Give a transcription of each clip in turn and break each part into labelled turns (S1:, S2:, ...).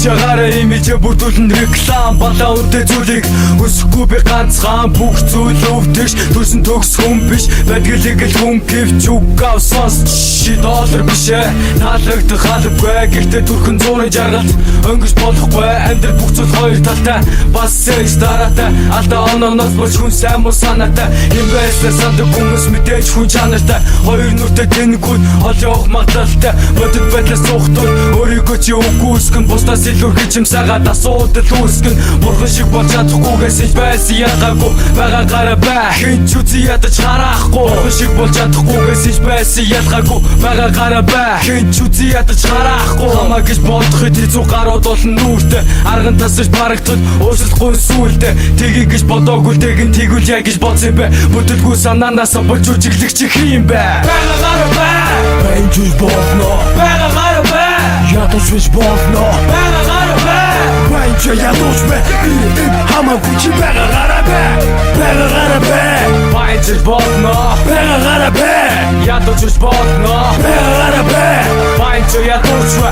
S1: Чагаараа имиж бүрдүүлэн реклам балаа үнтэй зүйлийг өсөхгүй би ганцхан бүх зүйл өвдөж төрсөн төгс хүн биш байдгалыг л хүн гэвч үгав сонсч доллар бишээ таалагдах халбгүй гэртээ түрхэн зуурын жаргалт өнгөж болохгүй амьдрал бүх зүйл хоёр талтай бас сэж дараатай алдаа ононоос болж хүн сайн муу санаатай инвестер сандаг хүмүүс мэдээж хүн чанартай хоёр нүртэй тэнэггүй хол явах магадлалтай бодит байдлаас суухтун өөрийгөө чи үгүй үскэн бусдаас илүү хичимсаагаад асуудал үүсгэн бурхан шиг болж чадахгүйгээс ил байсан ягаагүй байгаа гараа бай хин ч үзий ядаж харахгүй бурхан шиг болж чадахгүйгээс ил байсан ялгаагүй байгаа гараа бай хин ч үзий ядаж харахгүй хамаа гэж бодоход хэцүү гарууд болон нүртэй арган тасаж барагдтал өөрчлөхгүй сүулдэ тгий гэж бодоогүй тэгэн тэгвэл яа гэж бодсон бэ бүдэлгүй санаанаас болж үжиглэх чи хэм бэ байгаа гараа бай байн чуж болно байгаа гараа бай ядаж биш болно байгаа гараа бай байн ч ядаж бэ хамаагүй чи байгаа гараа бай байгаа гараа бай байн чуж болно байгаа гараа бай ядаж биш болно байгаа гараа бай байн ч ядаж бэ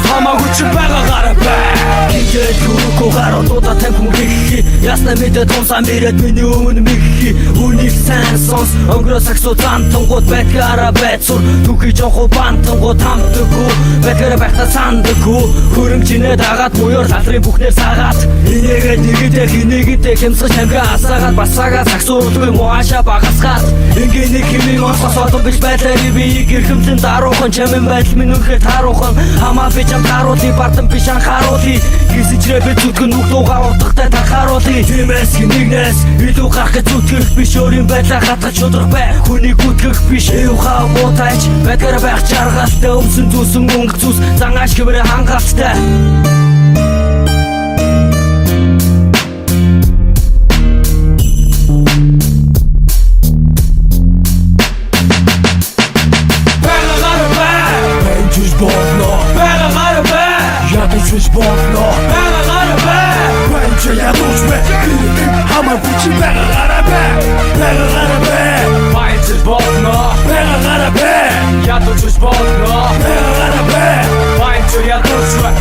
S1: хамаагүй чи байгаа гараа бай Гинжээ түрүүко гаруудаа тамхи хийхи ясна мэдээ томсан бирэд миний өмнө михи үнийг сайн сонс өнгөрөө саксо зантангууд байтгаараа байцур түүхий жоохоо бантангууд хамтдаггүй байтгаараа байхта сандаггүй хөрөнгөчнээ дагаад буяр талрын бүхнээр сагаад энийгээ нэгэдээ хинэгэдээ хэмсэж тамга асаагаад басаагаа саксо урдгүй муаша багасгаад ингээ нэг хэмээн онцгосоод биш байлаа би гэрхэмтэн даруухан чамин байдал минь үнхээр тааруухан хамаа би чам тааруулын бардам биш анхааруулъя Гисичрээ би зүтгэн нүглуугаа урдахтай танхааруулъя Тиймээс нэгнээс илүү гарах гэж зүтгэх биш өөрийн байдлаа хатгаж шудрах бай Хүнийг гүтгэх биш эвхаа муутайч Байтгаараа байх жаргалтай өмсөн зүүсэн өнгө зүс Зангааш хэмээрээ хангалттай Биш болно байгаа гараа бай байн ч ядаж бэ хамаагүй чи байгаа гараа бай байгаа гараа бай байн ч болно байгаа гараа бай ядаж биш болно байгаа гараа бай байн ч ядаж бэ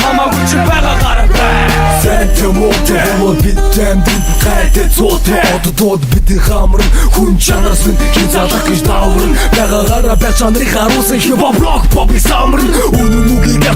S1: хамаагүй чи байгаа гараа бай Сэнтэмөтэй бол битэм гайдэ цотой одод бидний хамрын хүн чанаас минь хязгаарлах гэж даврын байгаа гараа бай чанарыг харуулсан хип-хоп рок pop самрын үнэн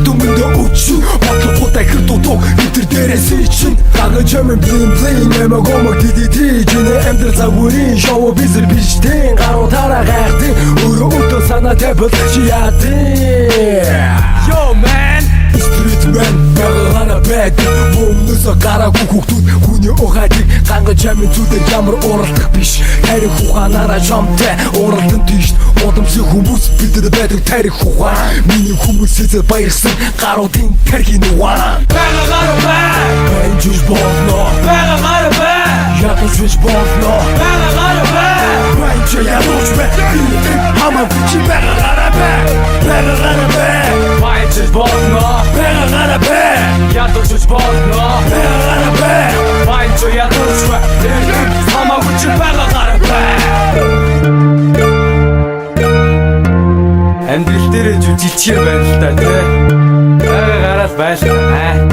S1: Түмэндээ өчсөн бодлоготой хэрдутуг интер дээрээс ичин гаган чамын блин нэмэгомог дидити жинэ амьдрал загварын шоу бизэр бичтэн гаруудаараа гайхтын өөрөө өтөө санаа тавил чи яадын Yo man Streetman байгаа бэд Мөнөөсө гараагүй хүүхдүүд хүний угаадаг ганган чамын зүудэр ямар уралдах биш тарих ухаанаараа чамтай уралдан тийш Удамсын хүмүүс бидэр байдаг тарих ухаан Миний хүмүүсээс баярсан гаруудын тархийн ухаан Байгаа гараа бай байн чуж болно байгаа гараа бай ядаж биш болно байгаа гараа бай байн ч ядаж бэ хамаагүй чи байгаа гараа бай байгаа гараа бай байн ч болно байгаа гараа бай ядаж биш болно байгаа гараа бай байн ч ядаж бэ хамаагүй чи байгаа гараа бай Амьдрал дээр жижигчээр байна л та тий. Гараад байлаа.